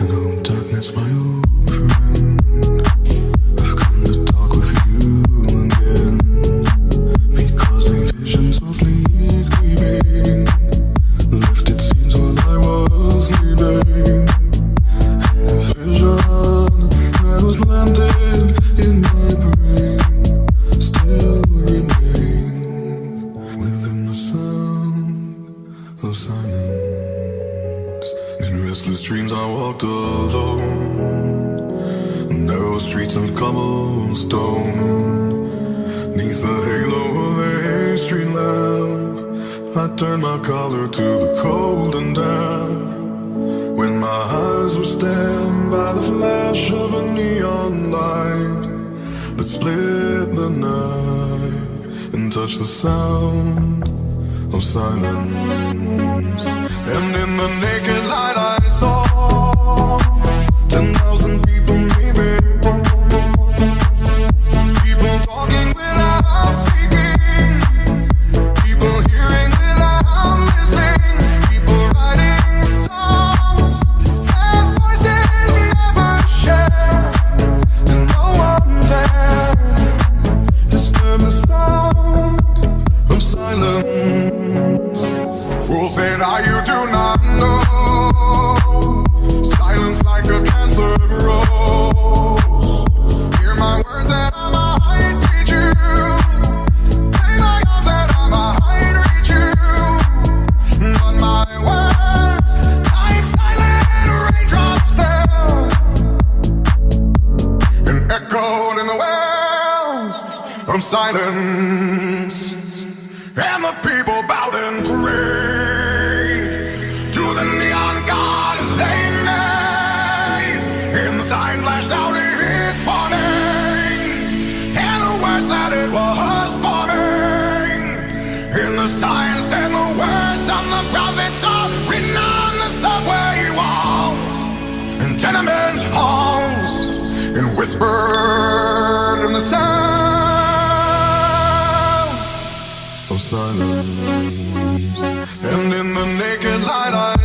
Hello, darkness, my old friend. I've come to talk with you again, because a vision softly creeping left its scenes while I was sleeping. And the vision that was landed in my brain still remains within the sound of silence. In restless dreams I walked alone, narrow streets of cobblestone. Neath the halo of a street lamp, I turned my collar to the cold and damp. When my eyes were stabbed by the flash of a neon light that split the night and touched the sound of silence. And in the naked light I saw 10,000 people maybe, people talking without speaking, people hearing without listening, people writing songs their voices never shared, and no one dared disturb the sound of silence. Fool said, you do not know. Silence like a cancer grows. Hear my words and I might teach you. Play my arms and I might reach you. But my words, like silent raindrops, fell and echoed in the wells of silence. And the people bowed and prayed to the neon god they made. And the sign flashed out its warning, and the words that it was forming. And the sign said the words of the prophets are written on the subway walls and tenement halls, and whispered in the sound of silence. And in the naked light I